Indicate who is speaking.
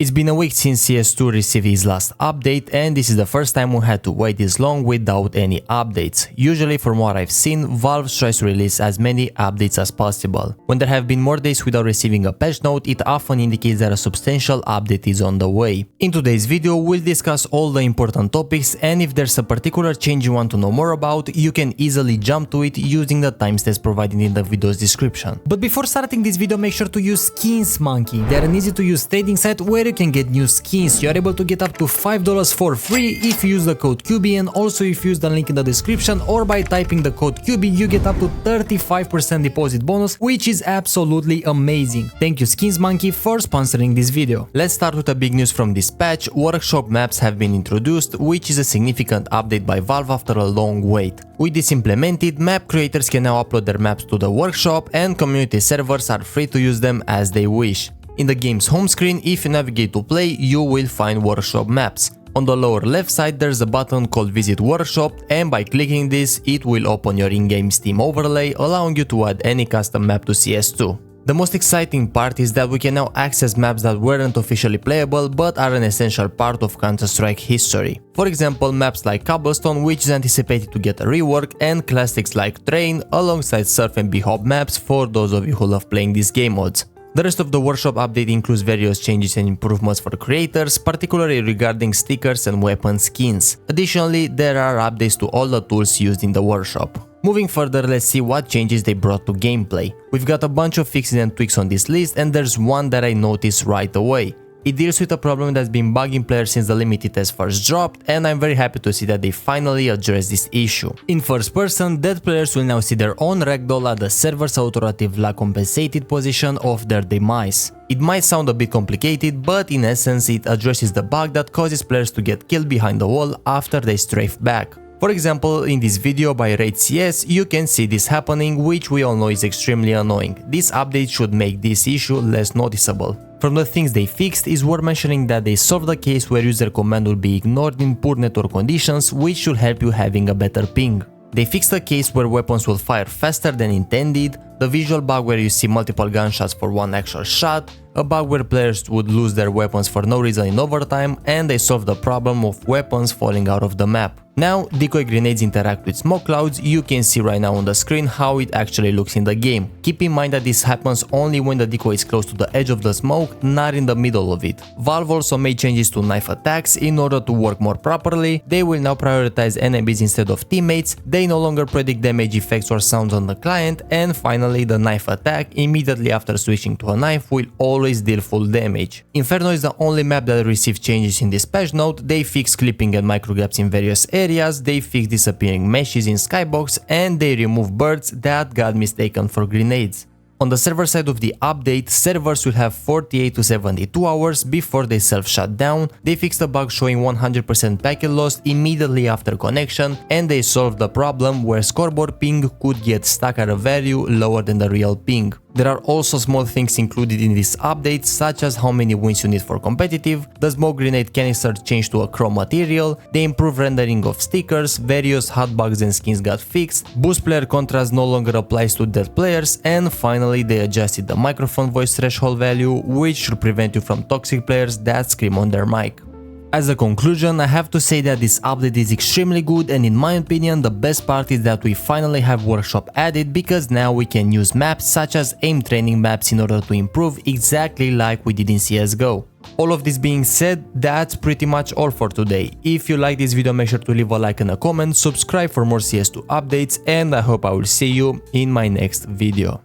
Speaker 1: It's been a week since CS2 received its last update, and this is the first time we had to wait this long without any updates. Usually, from what I've seen, Valve tries to release as many updates as possible. When there have been more days without receiving a patch note, it often indicates that a substantial update is on the way. In today's video, we'll discuss all the important topics, and if there's a particular change you want to know more about, you can easily jump to it using the timestamps provided in the video's description. But before starting this video, make sure to use Skins Monkey. They're an easy to use trading site where you can get new skins. You are able to get up to $5 for free if you use the code QB, and also if you use the link in the description or by typing the code QB, you get up to 35% deposit bonus, which is absolutely amazing. Thank you Skins Monkey for sponsoring this video. Let's start with the big news from this patch. Workshop maps have been introduced, which is a significant update by Valve after a long wait. With this implemented, map creators can now upload their maps to the workshop, and community servers are free to use them as they wish. In the game's home screen, if you navigate to play, you will find workshop maps. On the lower left side there's a button called Visit Workshop, and by clicking this it will open your in-game Steam overlay, allowing you to add any custom map to CS2. The most exciting part is that we can now access maps that weren't officially playable but are an essential part of Counter-Strike history. For example, maps like Cobblestone, which is anticipated to get a rework, and classics like Train, alongside Surf and B-Hop maps for those of you who love playing these game modes. The rest of the workshop update includes various changes and improvements for creators, particularly regarding stickers and weapon skins. Additionally, there are updates to all the tools used in the workshop. Moving further, let's see what changes they brought to gameplay. We've got a bunch of fixes and tweaks on this list, and there's one that I noticed right away. It deals with a problem that's been bugging players since the limited test first dropped, and I'm very happy to see that they finally addressed this issue. In first person, dead players will now see their own ragdoll at the server's authoritative lag compensated position of their demise. It might sound a bit complicated, but in essence it addresses the bug that causes players to get killed behind the wall after they strafe back. For example, in this video by Raid CS, you can see this happening, which we all know is extremely annoying. This update should make this issue less noticeable. From the things they fixed is worth mentioning that they solved a case where user command will be ignored in poor network conditions, which should help you having a better ping. They fixed a case where weapons will fire faster than intended, the visual bug where you see multiple gunshots for one actual shot, a bug where players would lose their weapons for no reason in overtime, and they solved the problem of weapons falling out of the map. Now, decoy grenades interact with smoke clouds. You can see right now on the screen how it actually looks in the game. Keep in mind that this happens only when the decoy is close to the edge of the smoke, not in the middle of it. Valve also made changes to knife attacks in order to work more properly. They will now prioritize enemies instead of teammates, they no longer predict damage effects or sounds on the client, and finally the knife attack immediately after switching to a knife will always deal full damage. Inferno is the only map that received changes in this patch note. They fixed clipping and microgaps in various areas, they fixed disappearing meshes in Skybox, and they removed birds that got mistaken for grenades. On the server side of the update, servers will have 48 to 72 hours before they self-shut down. They fixed a bug showing 100% packet loss immediately after connection, and they solved the problem where scoreboard ping could get stuck at a value lower than the real ping. There are also small things included in this update, such as how many wins you need for competitive, the smoke grenade canister changed to a chrome material, they improved rendering of stickers, various hot bugs and skins got fixed, boost player contrast no longer applies to dead players, and finally they adjusted the microphone voice threshold value, which should prevent you from toxic players that scream on their mic. As a conclusion, I have to say that this update is extremely good, and in my opinion the best part is that we finally have workshop added, because now we can use maps such as aim training maps in order to improve exactly like we did in CSGO. All of this being said, that's pretty much all for today. If you like this video, make sure to leave a like and a comment, subscribe for more CS2 updates, and I hope I will see you in my next video.